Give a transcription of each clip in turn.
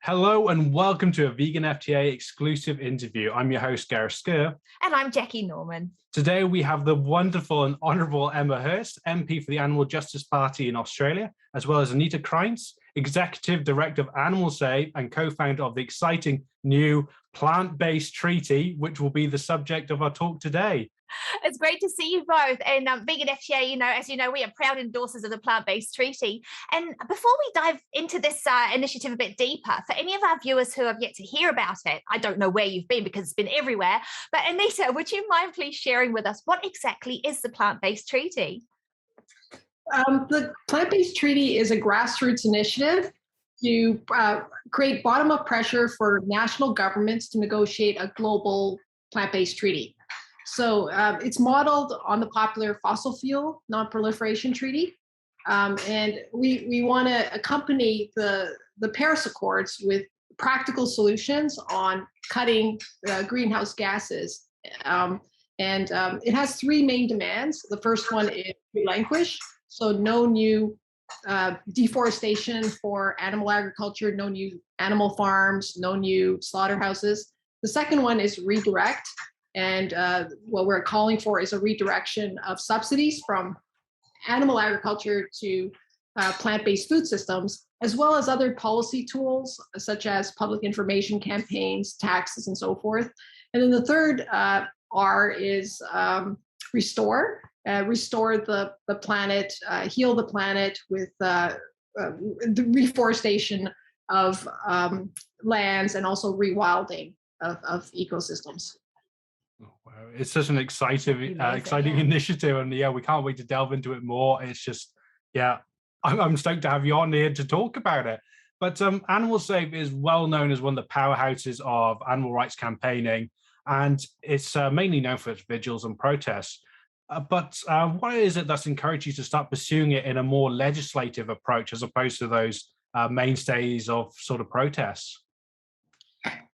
Hello and welcome to a Vegan FTA exclusive interview. I'm your host, Gareth and And I'm Jackie Norman. Today we have the wonderful and Honourable Emma Hurst, MP for the Animal Justice Party in Australia, as well as Anita Krajnc, Executive Director of Animal Save and co-founder of the exciting new plant-based treaty, which will be the subject of our talk today. It's great to see you both. And Vegan FTA, as you know, we are proud endorsers of the plant-based treaty. And before we dive into this initiative a bit deeper, for any of our viewers who have yet to hear about it, I don't know where you've been because it's been everywhere, but Anita, would you mind please sharing with us what exactly is the plant-based treaty? The plant-based treaty is a grassroots initiative to create bottom-up pressure for national governments to negotiate a global plant-based treaty. So it's modeled on the popular fossil fuel non-proliferation treaty. And we want to accompany the Paris Accords with practical solutions on cutting greenhouse gases. It has three main demands. The first one is relinquish. So no new deforestation for animal agriculture, no new animal farms, no new slaughterhouses. The second one is redirect. And what we're calling for is a redirection of subsidies from animal agriculture to plant-based food systems, as well as other policy tools, such as public information campaigns, taxes, and so forth. And then the third R is restore. Restore the planet, heal the planet with the reforestation of lands and also rewilding of ecosystems. Oh, wow. It's such an exciting initiative, and yeah, we can't wait to delve into it more. It's just, yeah, I'm stoked to have you on here to talk about it. But Animal Save is well known as one of the powerhouses of animal rights campaigning, and it's mainly known for its vigils and protests. But what is it that's encouraged you to start pursuing it in a more legislative approach as opposed to those mainstays of sort of protests?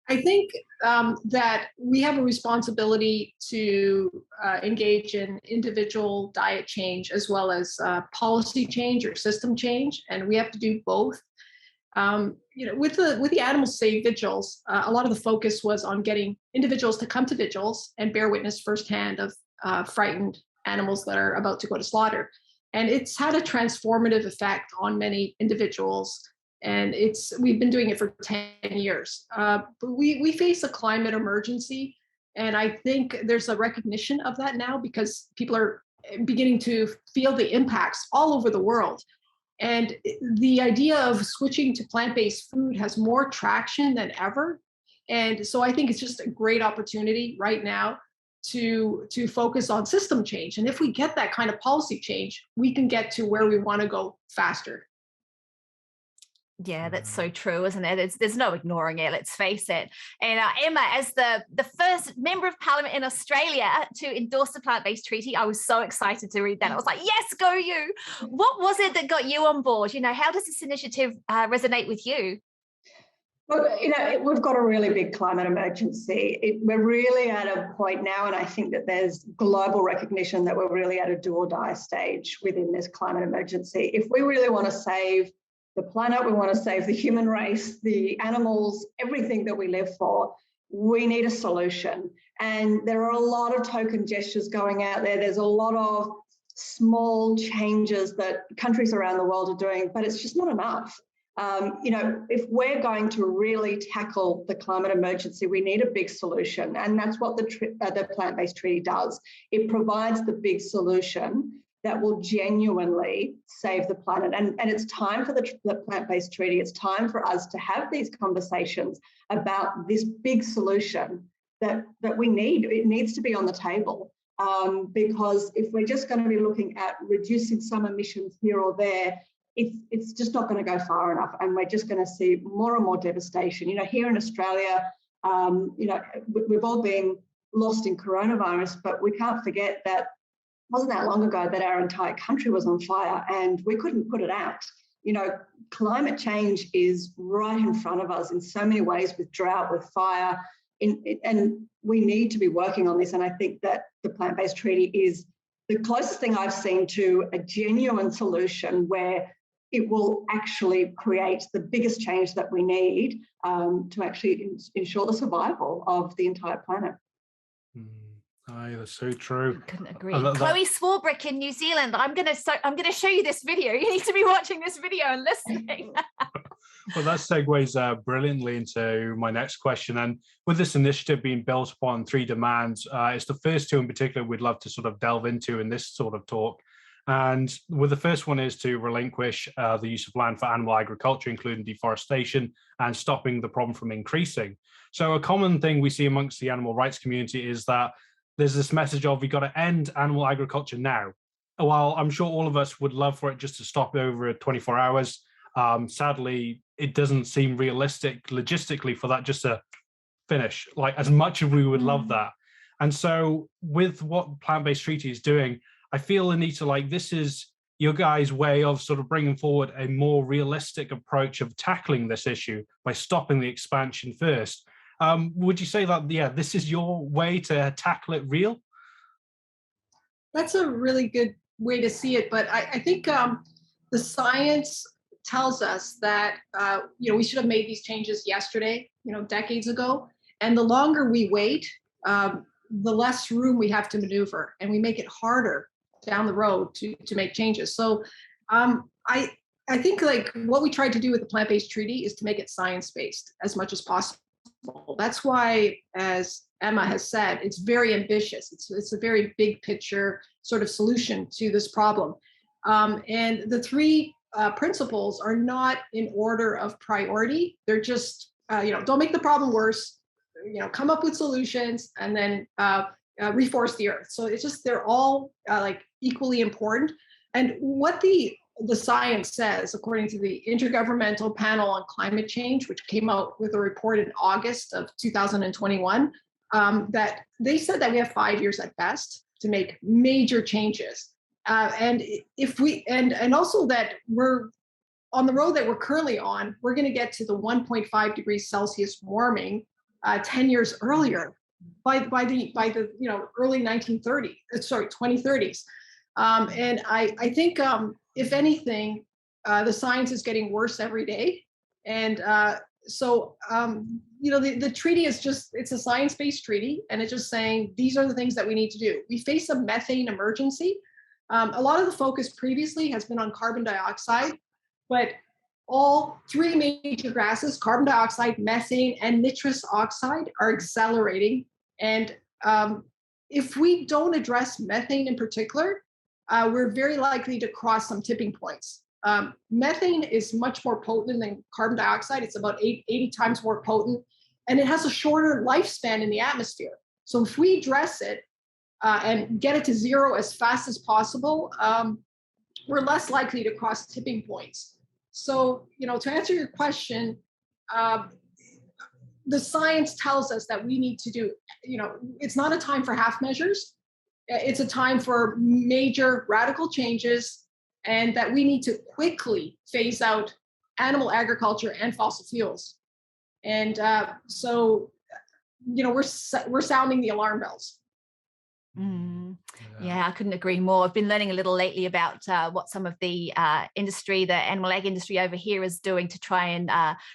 I think that we have a responsibility to engage in individual diet change as well as policy change or system change, and we have to do both. With the Animal Save vigils, a lot of the focus was on getting individuals to come to vigils and bear witness firsthand of frightened animals that are about to go to slaughter, and it's had a transformative effect on many individuals. And we've been doing it for 10 years. But we face a climate emergency. And I think there's a recognition of that now because people are beginning to feel the impacts all over the world. And the idea of switching to plant-based food has more traction than ever. And so I think it's just a great opportunity right now to focus on system change. And if we get that kind of policy change, we can get to where we want to go faster. Yeah, that's so true, isn't it? There's no ignoring it, let's face it. And Emma, as the first member of parliament in Australia to endorse the plant-based treaty, I was so excited to read that. I was like, yes, go you. What was it that got you on board? How does this initiative resonate with you? Well, we've got a really big climate emergency. We're really at a point now, and I think that there's global recognition that we're really at a do or die stage within this climate emergency. If we really want to save the planet, we want to save the human race, the animals, everything that we live for, we need a solution. And there are a lot of token gestures going out there. There's a lot of small changes that countries around the world are doing, but it's just not enough. If we're going to really tackle the climate emergency, we need a big solution. And that's what the plant-based treaty does. It provides the big solution that will genuinely save the planet. And it's time for the plant-based treaty. It's time for us to have these conversations about this big solution that we need. It needs to be on the table because if we're just going to be looking at reducing some emissions here or there, it's just not going to go far enough. And we're just going to see more and more devastation. Here in Australia, we've all been lost in coronavirus, but we can't forget that wasn't that long ago that our entire country was on fire and we couldn't put it out. Climate change is right in front of us in so many ways, with drought, with fire, and we need to be working on this. And I think that the plant-based treaty is the closest thing I've seen to a genuine solution where it will actually create the biggest change that we need to actually ensure the survival of the entire planet. Aye, that's so true. I couldn't agree. Chloe Swarbrick in New Zealand. I'm gonna show you this video. You need to be watching this video and listening. Well, that segues brilliantly into my next question. And with this initiative being built upon 3 demands, it's the first 2 in particular we'd love to sort of delve into in this sort of talk. And with the first one is to relinquish the use of land for animal agriculture, including deforestation, and stopping the problem from increasing. So a common thing we see amongst the animal rights community is that there's this message of, we got to end animal agriculture now. While I'm sure all of us would love for it just to stop over 24 hours, sadly, it doesn't seem realistic logistically for that just to finish, like as much as we would love that. And so with what Plant-Based Treaty is doing, I feel, Anita, like this is your guys' way of sort of bringing forward a more realistic approach of tackling this issue by stopping the expansion first. Would you say that, yeah, this is your way to tackle it real? That's a really good way to see it. But I think the science tells us that, we should have made these changes yesterday, decades ago. And the longer we wait, the less room we have to maneuver, and we make it harder down the road to make changes. So I think like what we tried to do with the Plant-Based Treaty is to make it science-based as much as possible. That's why, as Emma has said, it's very ambitious. It's a very big picture sort of solution to this problem. And the 3 principles are not in order of priority. They're just, don't make the problem worse, come up with solutions, and then reforest the earth. So it's just, they're all like equally important. And what the science says, according to the Intergovernmental Panel on Climate Change, which came out with a report in August of 2021, that they said that we have 5 years at best to make major changes. And if we, and also that we're on the road that we're currently on, we're going to get to the 1.5 degrees Celsius warming 10 years earlier by the early 2030s. And I think if anything, the science is getting worse every day. And so the treaty is just, it's a science-based treaty, and it's just saying these are the things that we need to do. We face a methane emergency. A lot of the focus previously has been on carbon dioxide, but all 3 major gases, carbon dioxide, methane, and nitrous oxide, are accelerating. And if we don't address methane in particular, we're very likely to cross some tipping points. Methane is much more potent than carbon dioxide. It's about 80 times more potent, and it has a shorter lifespan in the atmosphere. So if we address it and get it to 0 as fast as possible, we're less likely to cross tipping points. So, to answer your question, the science tells us that we need to do, it's not a time for half measures. It's a time for major radical changes, and that we need to quickly phase out animal agriculture and fossil fuels. And so, we're sounding the alarm bells. Yeah, I couldn't agree more. I've been learning a little lately about what some of the industry, the animal ag industry over here is doing to try and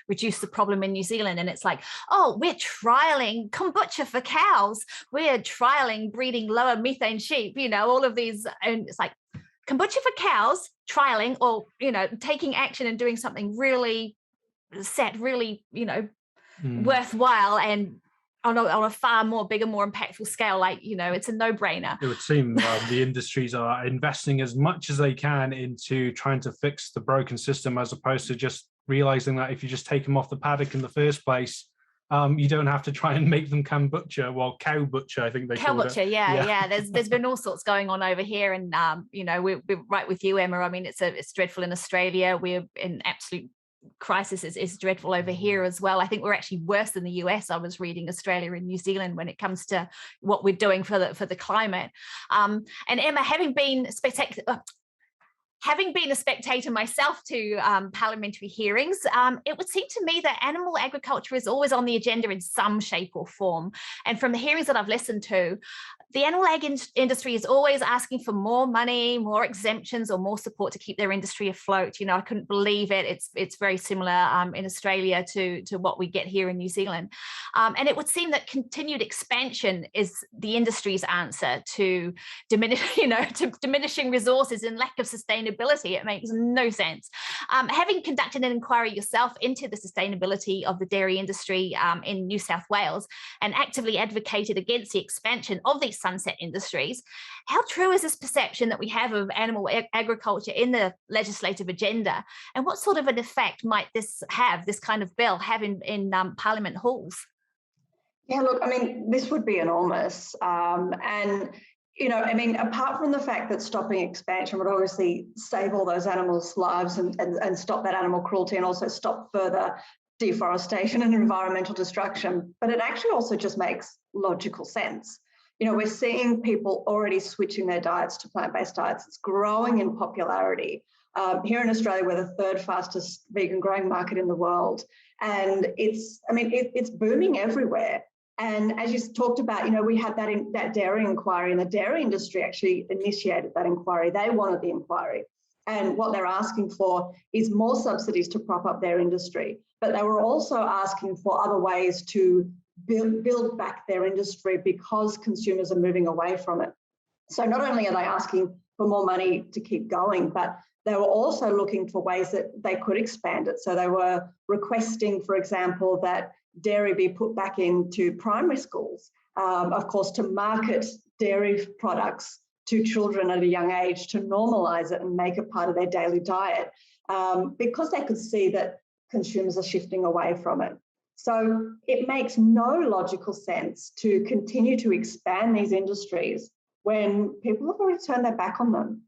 reduce the problem in New Zealand. And it's like, oh, we're trialing kombucha for cows. We're trialing breeding lower methane sheep, all of these. And it's like kombucha for cows, trialing, or, taking action and doing something really worthwhile and on a far more bigger, more impactful scale. Like, it's a no-brainer. It would seem the industries are investing as much as they can into trying to fix the broken system, as opposed to just realizing that if you just take them off the paddock in the first place, you don't have to try and make them kombucha. Well, cow butcher, I think they call it. Cow butcher, yeah. There's been all sorts going on over here, and we're right with you, Emma. I mean, it's dreadful in Australia. We're in absolute crisis is dreadful over here as well. I think we're actually worse than the US. I was reading Australia and New Zealand when it comes to what we're doing for the climate. And Emma, having having been a spectator myself to parliamentary hearings, it would seem to me that animal agriculture is always on the agenda in some shape or form. And from the hearings that I've listened to, the animal ag industry is always asking for more money, more exemptions, or more support to keep their industry afloat. You know, I couldn't believe it. It's very similar in Australia to what we get here in New Zealand. And it would seem that continued expansion is the industry's answer to diminishing resources and lack of sustainability. It makes no sense. Having conducted an inquiry yourself into the sustainability of the dairy industry in New South Wales and actively advocated against the expansion of these sunset industries, how true is this perception that we have of animal agriculture in the legislative agenda? And what sort of an effect might this kind of bill have in Parliament halls? Yeah, look, I mean, this would be enormous. And, you know, I mean, apart from the fact that stopping expansion would obviously save all those animals' lives and stop that animal cruelty and also stop further deforestation and environmental destruction, but it actually also just makes logical sense. You know, we're seeing people already switching their diets to plant-based diets. It's growing in popularity. Here in Australia, we're the third fastest vegan growing market in the world. And it's booming everywhere. And as you talked about, you know, we had that dairy inquiry, and the dairy industry actually initiated that inquiry. They wanted the inquiry. And what they're asking for is more subsidies to prop up their industry. But they were also asking for other ways to build back their industry because consumers are moving away from it. So not only are they asking for more money to keep going, but they were also looking for ways that they could expand it. So they were requesting, for example, that dairy be put back into primary schools, of course, to market dairy products to children at a young age, to normalise it and make it part of their daily diet, because they could see that consumers are shifting away from it. So it makes no logical sense to continue to expand these industries when people have already turned their back on them.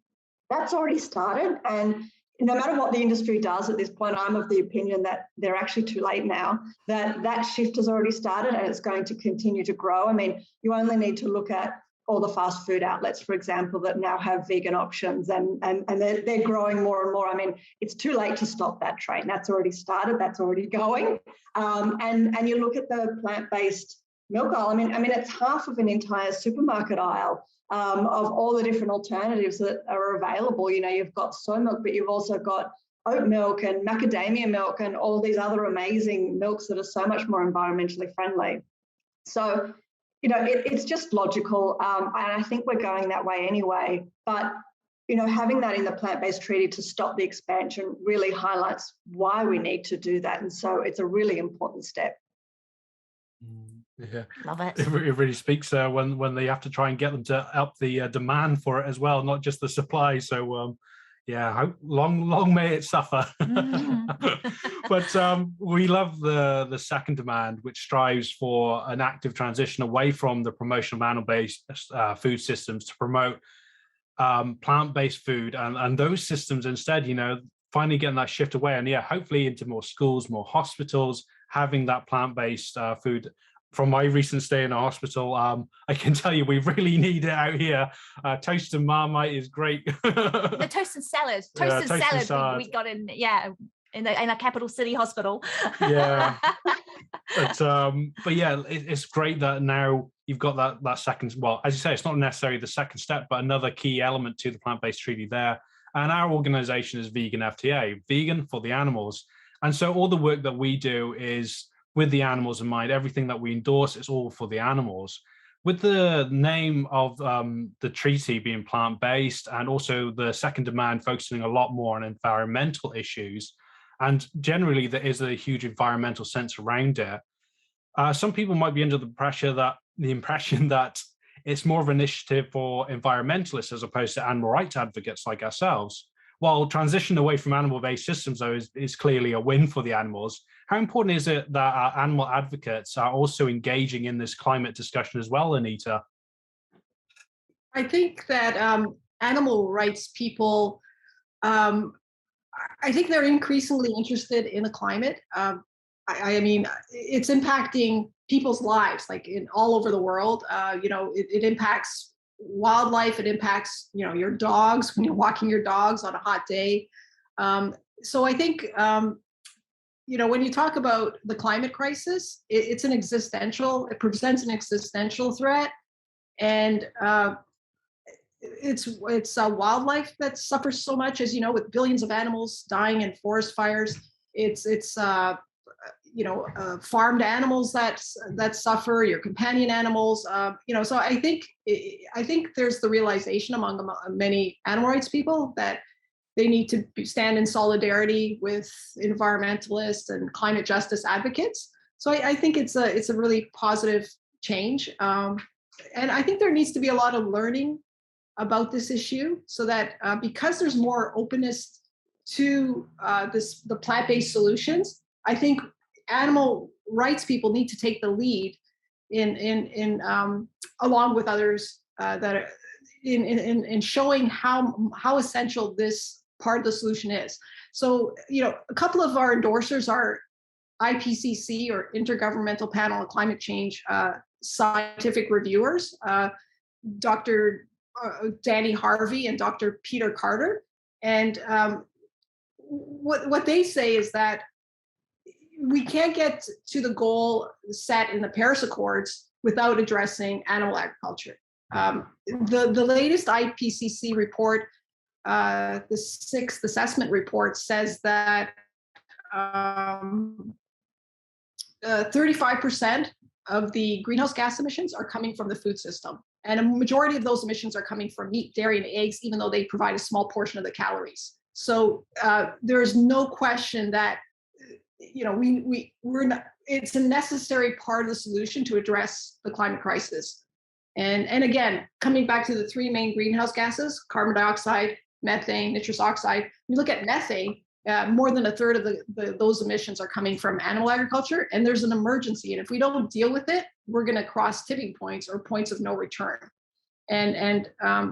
That's already started, and no matter what the industry does at this point, I'm of the opinion that they're actually too late now, that shift has already started and it's going to continue to grow. I mean, you only need to look at all the fast food outlets, for example, that now have vegan options, and they're growing more and more. I mean, it's too late to stop that train. That's already started, that's already going. And you look at the plant-based milk aisle, I mean, it's half of an entire supermarket aisle of all the different alternatives that are available. You know, you've got soy milk, but you've also got oat milk and macadamia milk and all these other amazing milks that are so much more environmentally friendly. So, you know, it's just logical. And I think we're going that way anyway. But, you know, having that in the plant-based treaty to stop the expansion really highlights why we need to do that. And so it's a really important step. Yeah, love it. It really speaks when they have to try and get them to up the demand for it as well, not just the supply. So yeah, long may it suffer. But we love the second demand, which strives for an active transition away from the promotion of animal-based food systems to promote plant-based food, and those systems instead, you know, finally getting that shift away, and yeah, hopefully into more schools, more hospitals, having that plant-based food. From my recent stay in a hospital, I can tell you we really need it out here. Toast and Marmite is great. The toast and salad. Toast and salad we got in a capital city hospital. Yeah. But yeah, it's great that now you've got that second, well, as you say, it's not necessarily the second step, but another key element to the plant-based treaty there. And our organization is Vegan FTA, vegan for the animals. And so all the work that we do is with the animals in mind. Everything that we endorse is all for the animals. With the name of the treaty being plant-based, and also the second demand focusing a lot more on environmental issues, and generally there is a huge environmental sense around it, some people might be under the impression that it's more of an initiative for environmentalists as opposed to animal rights advocates like ourselves. While transition away from animal-based systems, though, is clearly a win for the animals, how important is it that our animal advocates are also engaging in this climate discussion as well, Anita? I think that animal rights people, I think they're increasingly interested in the climate. I mean, it's impacting people's lives, like all over the world. You know, it impacts wildlife. It impacts, your dogs when you're walking your dogs on a hot day. So I think, when you talk about the climate crisis, it presents an existential threat. And it's wildlife that suffers so much, as you know, with billions of animals dying in forest fires. It's farmed animals that suffer, your companion animals. So I think there's the realization among many animal rights people that they need to stand in solidarity with environmentalists and climate justice advocates. So I think it's a really positive change. And I think there needs to be a lot of learning about this issue, so that because there's more openness to the plant-based solutions, I think animal rights people need to take the lead in along with others that are in showing how essential this part of the solution is. So, a couple of our endorsers are IPCC, or Intergovernmental Panel on Climate Change, scientific reviewers, Dr. Danny Harvey and Dr. Peter Carter. And what they say is that we can't get to the goal set in the Paris Accords without addressing animal agriculture. The latest IPCC report, the 6th assessment report, says that 35% of the greenhouse gas emissions are coming from the food system. And a majority of those emissions are coming from meat, dairy, and eggs, even though they provide a small portion of the calories. So there is no question that, we're not, it's a necessary part of the solution to address the climate crisis. And again, coming back to the 3 main greenhouse gases, carbon dioxide, methane, nitrous oxide, you look at methane, more than a third of those emissions are coming from animal agriculture, and there's an emergency. And if we don't deal with it, we're going to cross tipping points or points of no return.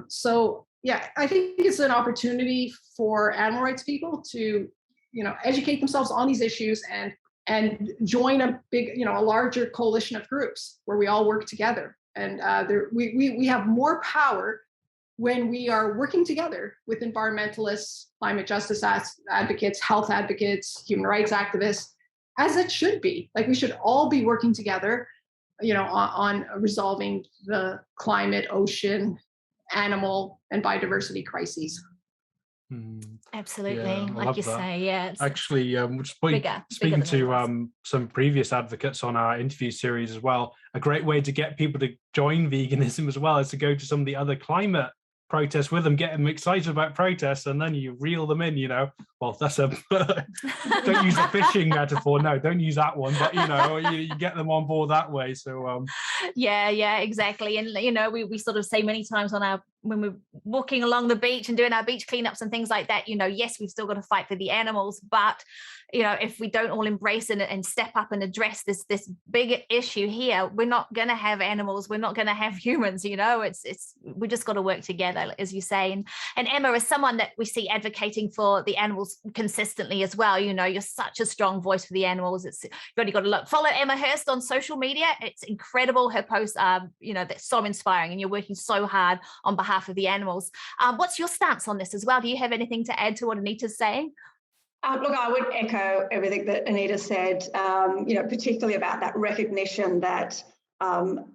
So, yeah, I think it's an opportunity for animal rights people to, educate themselves on these issues and join a big, a larger coalition of groups where we all work together. And we have more power when we are working together with environmentalists, climate justice advocates, health advocates, human rights activists, as it should be. Like, we should all be working together, on resolving the climate, ocean, animal, and biodiversity crises. Absolutely, yeah, like you say, yeah. Actually, speaking to some previous advocates on our interview series as well, a great way to get people to join veganism as well is to go to some of the other climate protests with them, get them excited about protests, and then you reel them in. Well, that's a don't use a fishing metaphor. No, don't use that one. But you get them on board that way. So yeah, exactly. And we sort of say many times when we're walking along the beach and doing our beach cleanups and things like that, yes, we've still got to fight for the animals, but if we don't all embrace it and step up and address this bigger issue here, we're not going to have animals, we're not going to have humans. We just got to work together, as you say. And Emma, is someone that we see advocating for the animals consistently as well. You're such a strong voice for the animals. You've only got to look. Follow Emma Hurst on social media. It's incredible. Her posts are, they're so inspiring, and you're working so hard on behalf of the animals. What's your stance on this as well? Do you have anything to add to what Anita's saying? Look, I would echo everything that Anita said, particularly about that recognition that,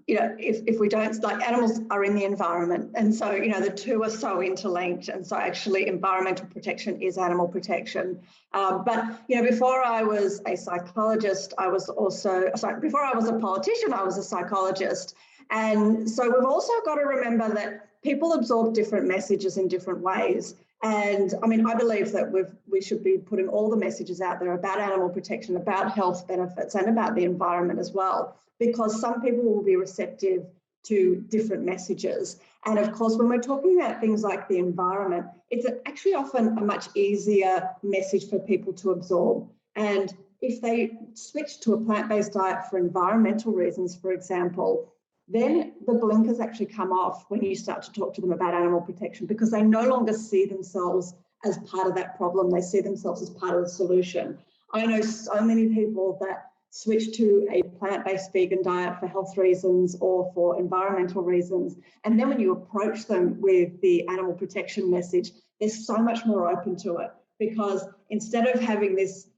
if we don't, like, animals are in the environment. And so, the two are so interlinked. And so actually environmental protection is animal protection. But before I was a psychologist, before I was a politician, I was a psychologist. And so we've also got to remember that people absorb different messages in different ways. And I believe that we should be putting all the messages out there about animal protection, about health benefits, and about the environment as well, because some people will be receptive to different messages. And of course, when we're talking about things like the environment, it's actually often a much easier message for people to absorb. And if they switch to a plant-based diet for environmental reasons, for example, then the blinkers actually come off when you start to talk to them about animal protection, because they no longer see themselves as part of that problem. They see themselves as part of the solution. I know so many people that switch to a plant-based vegan diet for health reasons or for environmental reasons. And then when you approach them with the animal protection message, they're so much more open to it, because instead of having this,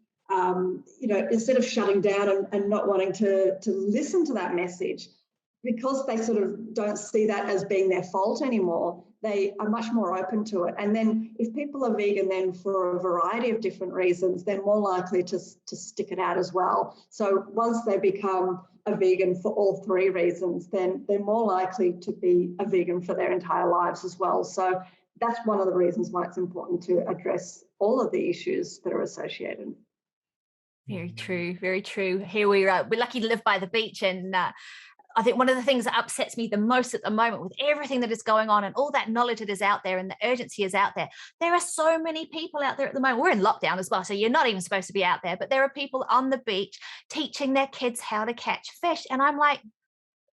instead of shutting down and not wanting to listen to that message, because they sort of don't see that as being their fault anymore, they are much more open to it. And then if people are vegan then for a variety of different reasons, they're more likely to stick it out as well. So once they become a vegan for all three reasons, then they're more likely to be a vegan for their entire lives as well. So that's one of the reasons why it's important to address all of the issues that are associated. Very true, very true. Here we're lucky to live by the beach, and I think one of the things that upsets me the most at the moment, with everything that is going on and all that knowledge that is out there and the urgency is out there, there are so many people out there at the moment. We're in lockdown as well, so you're not even supposed to be out there, but there are people on the beach teaching their kids how to catch fish. And I'm like,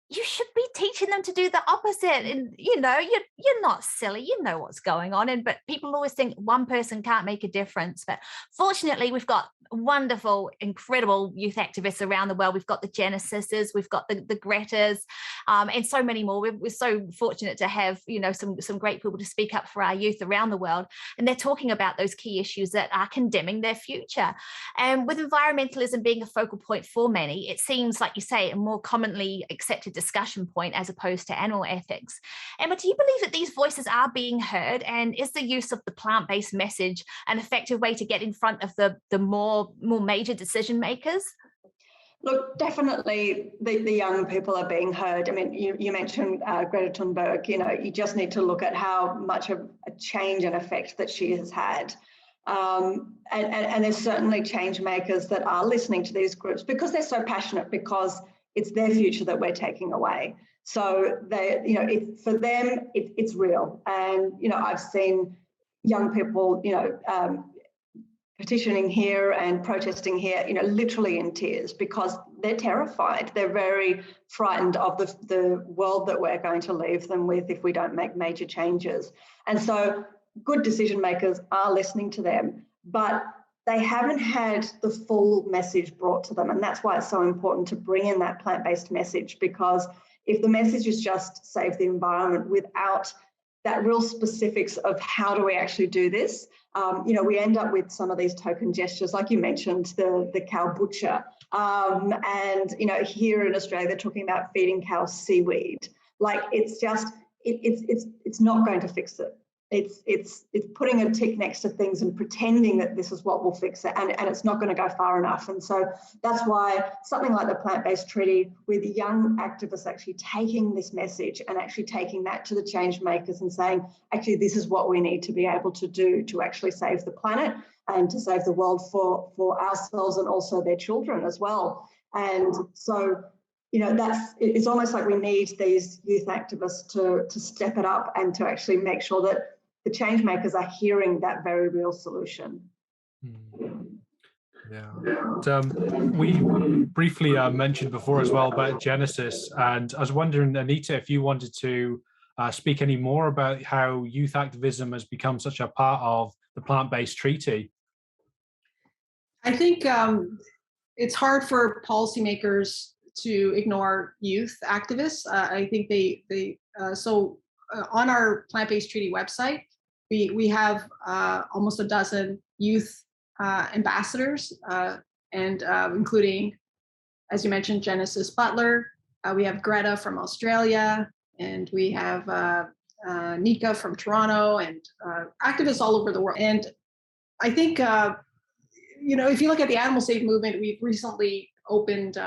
you should be teaching them to do the opposite. And, you're not silly. You know what's going on. But people always think one person can't make a difference. But fortunately, we've got wonderful, incredible youth activists around the world. We've got the Genesises, we've got the Gretas, and so many more. We're so fortunate to have, some great people to speak up for our youth around the world. And they're talking about those key issues that are condemning their future. And with environmentalism being a focal point for many, it seems, like you say, a more commonly accepted discussion point as opposed to animal ethics. Emma, do you believe that these voices are being heard? And is the use of the plant-based message an effective way to get in front of the more major decision makers? Look, definitely the young people are being heard. I mean, you mentioned Greta Thunberg. You just need to look at how much of a change and effect that she has had. And there's certainly change makers that are listening to these groups because they're so passionate, because it's their future that we're taking away. So for them, it's real. And, I've seen young people, petitioning here and protesting here, literally in tears, because they're terrified. They're very frightened of the world that we're going to leave them with if we don't make major changes. And so good decision makers are listening to them, but they haven't had the full message brought to them. And that's why it's so important to bring in that plant-based message, because if the message is just save the environment without that real specifics of how do we actually do this, we end up with some of these token gestures, like you mentioned, the cow butcher. And, here in Australia, they're talking about feeding cows seaweed. Like, it's just, it's not going to fix it. It's putting a tick next to things and pretending that this is what will fix it, and it's not going to go far enough. And so that's why something like the plant-based treaty, with young activists actually taking this message and actually taking that to the change makers and saying, actually, this is what we need to be able to do to actually save the planet and to save the world for ourselves and also their children as well. And so it's almost like we need these youth activists to step it up and to actually make sure that the change makers are hearing that very real solution. Yeah. We briefly mentioned before as well about Genesis, and I was wondering, Anita, if you wanted to speak any more about how youth activism has become such a part of the plant-based treaty. I think it's hard for policymakers to ignore youth activists. I think on our plant-based treaty website, we have almost a dozen youth ambassadors, and including, as you mentioned, Genesis Butler. We have Greta from Australia, and we have Nika from Toronto, and activists all over the world. And I think, if you look at the Animal Safe movement, we've recently opened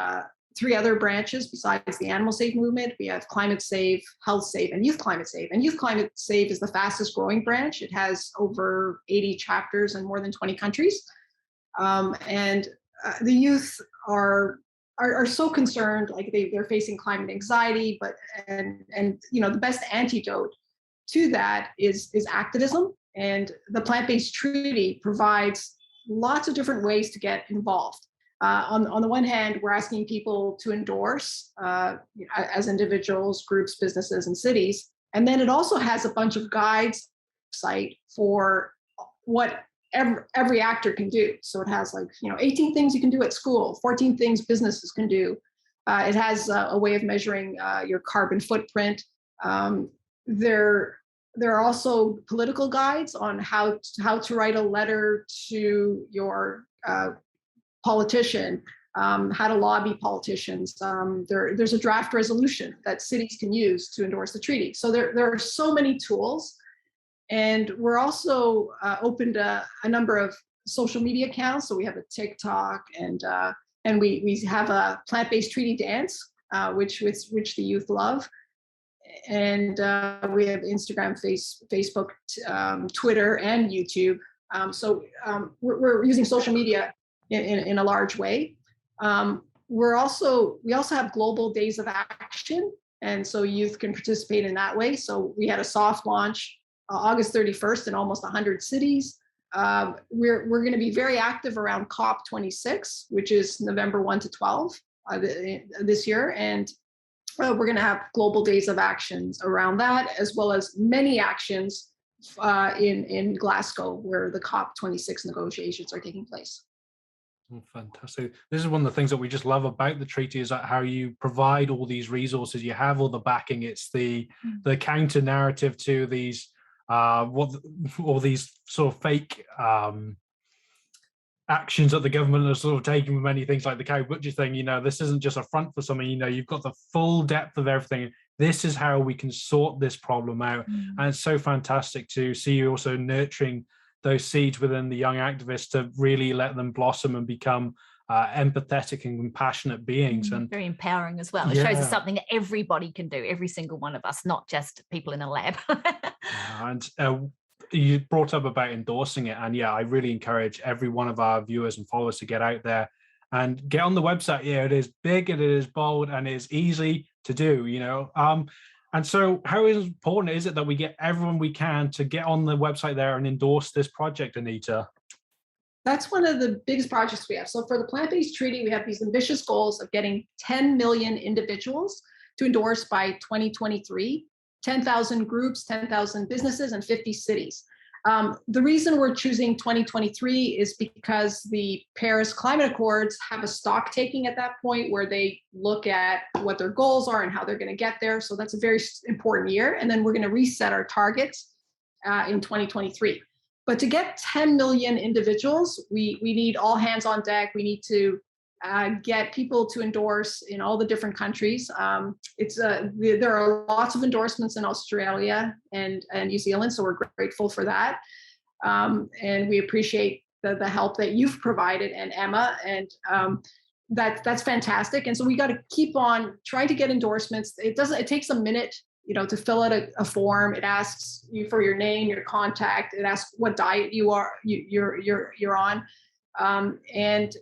3 other branches besides the Animal Safe movement. We have Climate Safe, Health Safe, and Youth Climate Safe. And Youth Climate Safe is the fastest growing branch. It has over 80 chapters in more than 20 countries. And the youth are so concerned, like they're facing climate anxiety, and the best antidote to that is activism. And the plant-based treaty provides lots of different ways to get involved. On the one hand, we're asking people to endorse as individuals, groups, businesses, and cities. And then it also has a bunch of guides site for what every actor can do. So it has 18 things you can do at school, 14 things businesses can do. It has a way of measuring your carbon footprint. There are also political guides on how to write a letter to your politician, how to lobby politicians. There's a draft resolution that cities can use to endorse the treaty. So there are so many tools. And we're also opened a number of social media accounts. So we have a TikTok, and we have a plant-based treaty dance, which the youth love. And we have Instagram, Facebook, Twitter, and YouTube. So we're using social media in a large way. We also have global days of action, and so youth can participate in that way. So we had a soft launch August 31st in almost 100 cities. We're going to be very active around COP26, which is November 1 to 12 this year, and we're going to have global days of actions around that, as well as many actions in Glasgow, where the COP26 negotiations are taking place. Oh, fantastic. This is one of the things that we just love about the treaty, is that how you provide all these resources, you have all the backing. It's the counter narrative to these all these sort of fake actions that the government are sort of taking with many things like the cow butcher thing. This isn't just a front for something. You've got the full depth of everything. This is how we can sort this problem out. And it's so fantastic to see you also nurturing those seeds within the young activists to really let them blossom and become empathetic and compassionate beings. And very empowering as well. It shows us something that everybody can do, every single one of us, not just people in a lab. And you brought up about endorsing it, and I really encourage every one of our viewers and followers to get out there and get on the website. It is big and it is bold and it is easy to do. And so how important is it that we get everyone we can to get on the website there and endorse this project, Anita? That's one of the biggest projects we have. So for the plant-based treaty, we have these ambitious goals of getting 10 million individuals to endorse by 2023, 10,000 groups, 10,000 businesses, and 50 cities. The reason we're choosing 2023 is because the Paris Climate Accords have a stock taking at that point, where they look at what their goals are and how they're going to get there. So that's a very important year. And then we're going to reset our targets in 2023. But to get 10 million individuals, we need all hands on deck. We need to get people to endorse in all the different countries. There are lots of endorsements in Australia and New Zealand, so we're grateful for that. And we appreciate the help that you've provided, and Emma, and that's fantastic. And so we got to keep on trying to get endorsements. It takes a minute, to fill out a form. It asks you for your name, your contact. It asks what diet you're on. And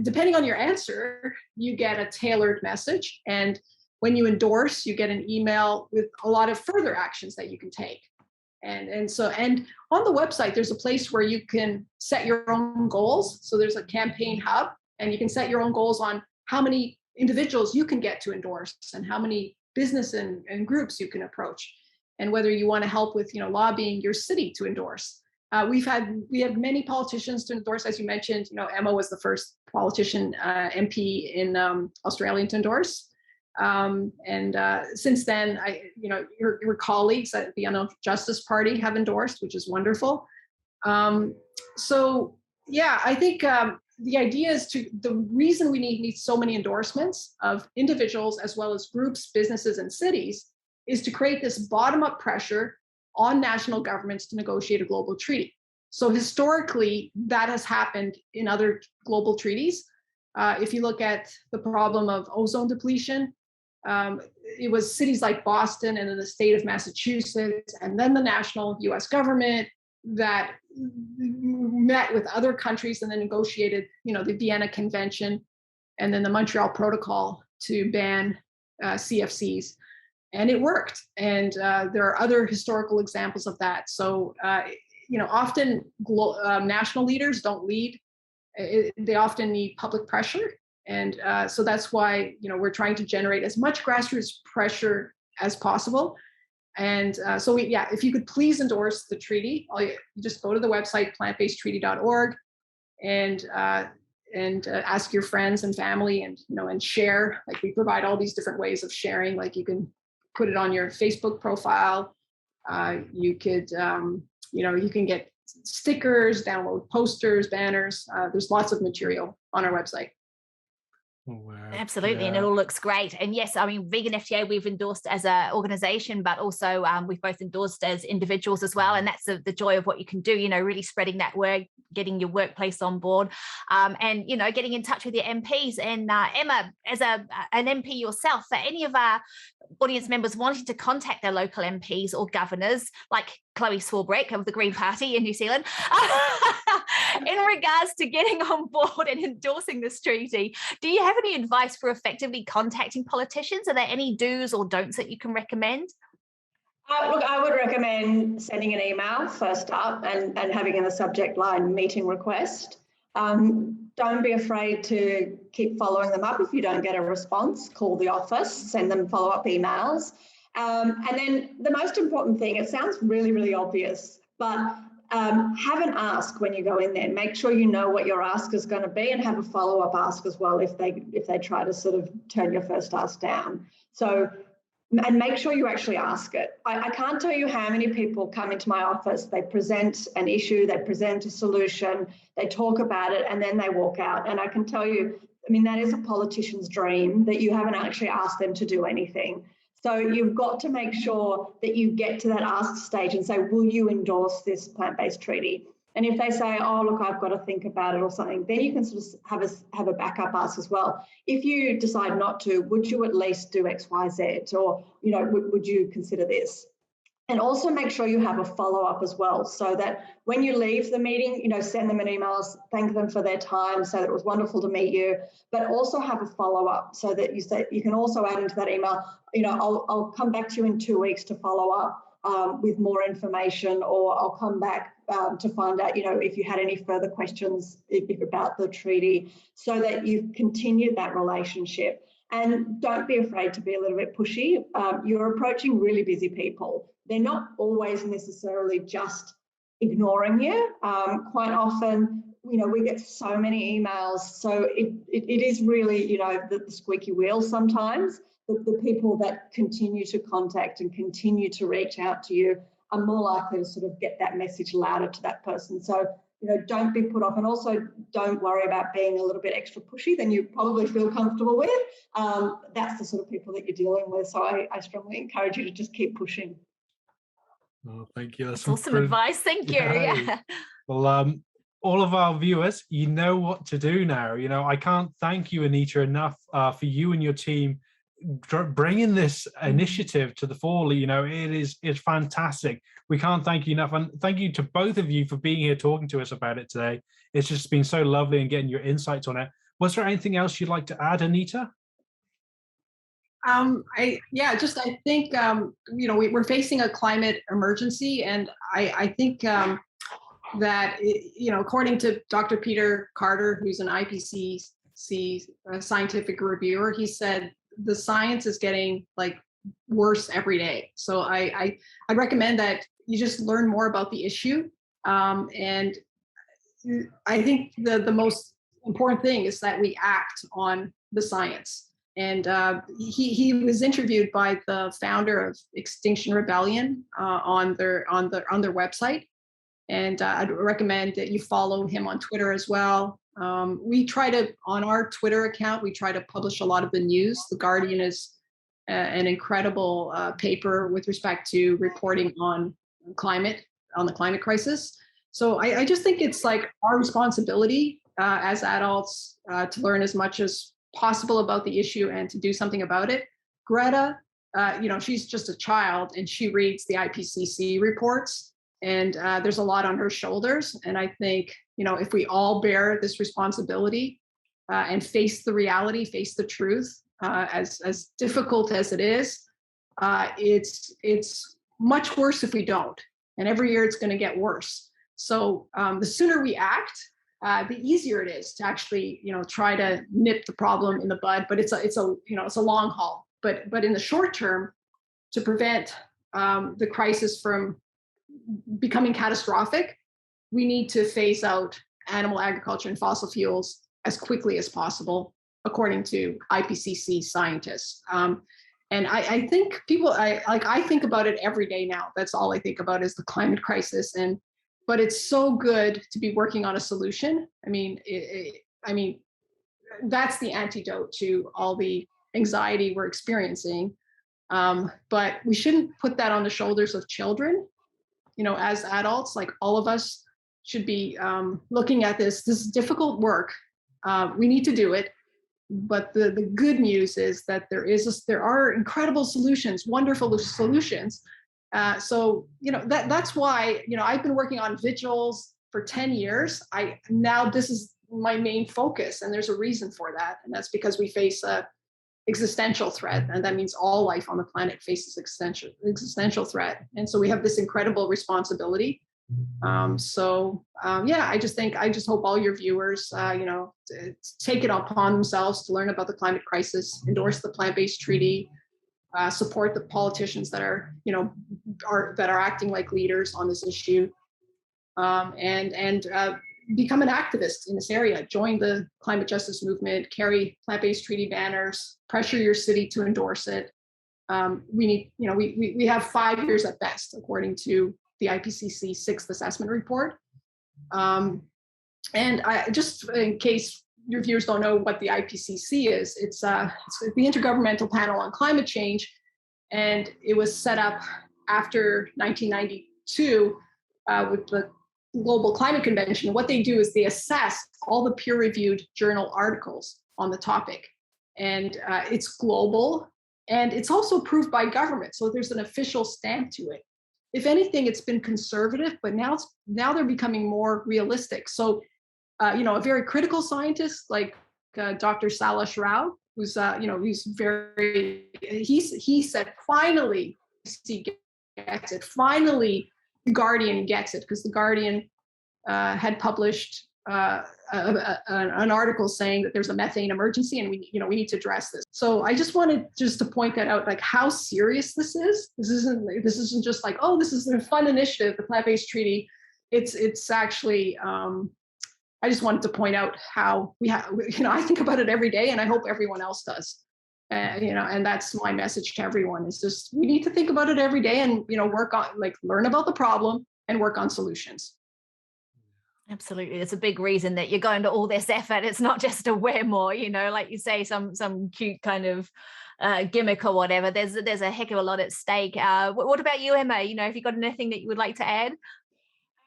depending on your answer, you get a tailored message. And when you endorse, you get an email with a lot of further actions that you can take. And on the website, there's a place where you can set your own goals. So there's a campaign hub, and you can set your own goals on how many individuals you can get to endorse and how many business and groups you can approach, and whether you want to help with lobbying your city to endorse. We have many politicians to endorse, as you mentioned. Emma was the first politician MP in Australia to endorse, and since then, your colleagues at the Untitled Justice Party have endorsed, which is wonderful. So I think the idea is the reason we need so many endorsements of individuals as well as groups, businesses, and cities is to create this bottom-up pressure on national governments to negotiate a global treaty. So historically, that has happened in other global treaties. If you look at the problem of ozone depletion, it was cities like Boston and then the state of Massachusetts and then the national US government that met with other countries and then negotiated, the Vienna Convention and then the Montreal Protocol to ban CFCs. And it worked. And there are other historical examples of that. So, often national leaders don't lead. They often need public pressure. And so that's why, we're trying to generate as much grassroots pressure as possible. And so if you could please endorse the treaty, you just go to the website plantbasedtreaty.org and ask your friends and family, and and share. Like, we provide all these different ways of sharing. Like, you can put it on your Facebook profile. You could you can get stickers, download posters, banners. There's lots of material on our website. Oh, wow. Absolutely, and it all looks great. And yes, I mean, Vegan FTA, we've endorsed as an organization, but also we've both endorsed as individuals as well. And that's the joy of what you can do, really spreading that word, getting your workplace on board, and getting in touch with your MPs. And Emma, as an MP yourself, for any of our audience members wanting to contact their local MPs or governors, like Chloe Swarbrick of the Green Party in New Zealand, in regards to getting on board and endorsing this treaty, do you have any advice for effectively contacting politicians? Are there any do's or don'ts that you can recommend? Look, I would recommend sending an email first up and having in the subject line meeting request. Don't be afraid to keep following them up. If you don't get a response, call the office, send them follow-up emails. And then the most important thing, it sounds really, really obvious, but have an ask when you go in there. Make sure you know what your ask is going to be, and have a follow-up ask as well if they try to sort of turn your first ask down. So, and make sure you actually ask it. I can't tell you how many people come into my office, they present an issue, they present a solution, they talk about it, and then they walk out. And I can tell you, I mean, that is a politician's dream, that you haven't actually asked them to do anything. So you've got to make sure that you get to that ask stage and say, will you endorse this plant-based treaty? And if they say, oh, look, I've got to think about it or something, then you can sort of have a backup ask as well. If you decide not to, would you at least do X, Y, Z? Or, would you consider this? And also make sure you have a follow-up as well, so that when you leave the meeting, send them an email, thank them for their time, say that it was wonderful to meet you, but also have a follow-up so that you can also add into that email, I'll come back to you in 2 weeks to follow up with more information, or I'll come back to find out, if you had any further questions about the treaty, so that you've continued that relationship. And don't be afraid to be a little bit pushy. You're approaching really busy people. They're not always necessarily just ignoring you. Quite often, we get so many emails. So it is really, the squeaky wheel sometimes. The people that continue to contact and continue to reach out to you are more likely to sort of get that message louder to that person. So, don't be put off, and also don't worry about being a little bit extra pushy than you probably feel comfortable with. That's the sort of people that you're dealing with. So I strongly encourage you to just keep pushing. Oh, thank you. That's awesome advice. Thank you. Yeah. Well, all of our viewers, you know what to do now. I can't thank you, Anita, enough for you and your team bringing this initiative to the fore. It's fantastic. We can't thank you enough, and thank you to both of you for being here talking to us about it today. It's just been so lovely and getting your insights on it. Was there anything else you'd like to add, Anita? I think we're facing a climate emergency, and I think that according to Dr. Peter Carter, who's an IPCC scientific reviewer, he said the science is getting worse every day. So I recommend that you just learn more about the issue. And I think the most important thing is that we act on the science. And he was interviewed by the founder of Extinction Rebellion on their website. And I'd recommend that you follow him on Twitter as well. On our Twitter account, we try to publish a lot of the news. The Guardian is an incredible paper with respect to reporting on the climate crisis. So I just think it's our responsibility as adults to learn as much as possible about the issue and to do something about it. Greta, she's just a child, and she reads the IPCC reports, and there's a lot on her shoulders. And I think, if we all bear this responsibility and face the reality, face the truth, as difficult as it is, it's much worse if we don't. And every year it's going to get worse. So the sooner we act, the easier it is to actually, try to nip the problem in the bud. But it's a long haul. But in the short term, to prevent the crisis from becoming catastrophic, we need to phase out animal agriculture and fossil fuels as quickly as possible, according to IPCC scientists. And I think I think about it every day now. That's all I think about is the climate crisis. But it's so good to be working on a solution. I mean, that's the antidote to all the anxiety we're experiencing. But we shouldn't put that on the shoulders of children. You know, as adults, like all of us should be looking at this. This is difficult work. We need to do it. But the good news is that there are incredible solutions, wonderful solutions. So, you know, that's why, you know, I've been working on vigils for 10 years. Now this is my main focus, and there's a reason for that. And that's because we face a existential threat, and that means all life on the planet faces existential threat. And so we have this incredible responsibility. Yeah, I just hope all your viewers, you know, take it upon themselves to learn about the climate crisis, endorse the plant-based treaty, support the politicians that are, you know, are acting like leaders on this issue, and become an activist in this area. Join the climate justice movement, carry plant-based treaty banners, pressure your city to endorse it. We need, you know, we have 5 years at best, according to the IPCC 6th assessment report. And I, just in case your viewers don't know what the IPCC is, it's the Intergovernmental Panel on Climate Change, and it was set up after 1992 with the Global Climate Convention. What they do is they assess all the peer-reviewed journal articles on the topic, and it's global, and it's also approved by government, so there's an official stamp to it. If anything, it's been conservative, but now they're becoming more realistic. So, you know, a very critical scientist like Dr. Sailesh Rao, who's, you know, he said, finally, he gets it. Finally, the Guardian gets it, because the Guardian had published an article saying that there's a methane emergency, and we need to address this. So I just wanted to point that out, like how serious this is. This isn't just like, oh, this is a fun initiative, the plant-based treaty. It's actually, I just wanted to point out how we have, you know, I think about it every day, and I hope everyone else does. You know, and that's my message to everyone, is just, we need to think about it every day, and, you know, learn about the problem and work on solutions. Absolutely. It's a big reason that you're going to all this effort. It's not just a wear more, you know, like you say, some cute kind of gimmick or whatever. There's a heck of a lot at stake. What about you, Emma? You know, have you got anything that you would like to add?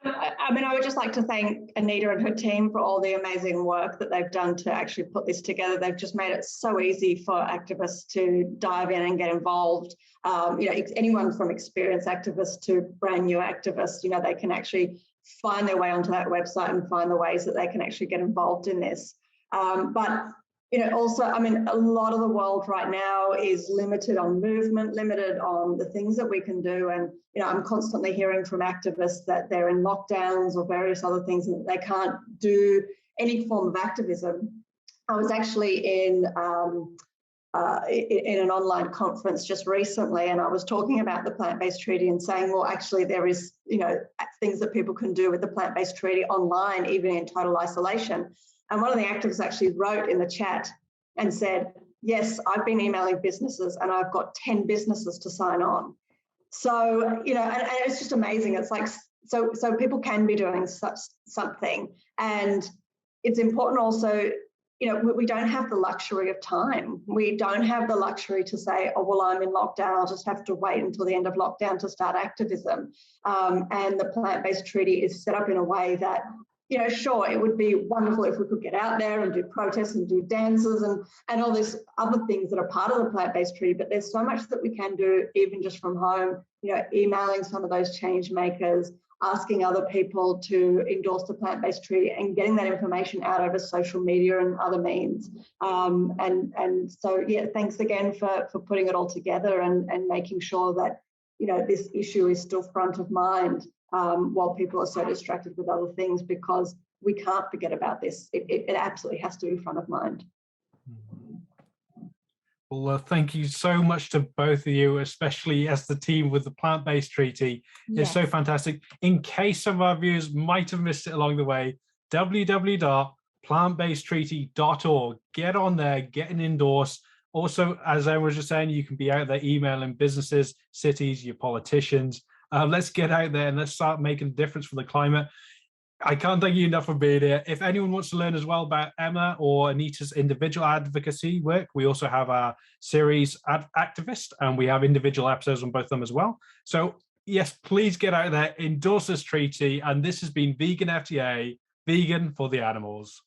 I mean, I would just like to thank Anita and her team for all the amazing work that they've done to actually put this together. They've just made it so easy for activists to dive in and get involved. You know, anyone from experienced activists to brand new activists, you know, they can actually find their way onto that website and find the ways that they can actually get involved in this. But, you know, also, I mean, a lot of the world right now is limited on movement, limited on the things that we can do. And, you know, I'm constantly hearing from activists that they're in lockdowns or various other things, and they can't do any form of activism. I was actually in an online conference just recently, and I was talking about the plant-based treaty and saying, well, actually there is, you know, things that people can do with the plant-based treaty online, even in total isolation. And one of the activists actually wrote in the chat and said, yes, I've been emailing businesses and I've got 10 businesses to sign on. So, you know, and it's just amazing. It's like, so people can be doing something. And it's important also, you know, we don't have the luxury of time. We don't have the luxury to say, oh, well, I'm in lockdown, I'll just have to wait until the end of lockdown to start activism. And the plant-based treaty is set up in a way that, you know, sure, it would be wonderful if we could get out there and do protests and do dances and all these other things that are part of the plant-based treaty, but there's so much that we can do even just from home, you know, emailing some of those change makers, asking other people to endorse the plant-based treaty and getting that information out over social media and other means. And so, yeah, thanks again for putting it all together and making sure that, you know, this issue is still front of mind while people are so distracted with other things, because we can't forget about this. It absolutely has to be front of mind. Well, thank you so much to both of you, especially as the team with the plant-based treaty. It's so fantastic. In case some of our viewers might have missed it along the way, www.plantbasedtreaty.org. Get on there, get an endorse. Also, as I was just saying, you can be out there emailing businesses, cities, your politicians. Let's get out there and let's start making a difference for the climate. I can't thank you enough for being here. If anyone wants to learn as well about Emma or Anita's individual advocacy work, we also have our series Activist, and we have individual episodes on both of them as well. So yes, please get out there, endorse this treaty. And this has been Vegan FTA, vegan for the animals.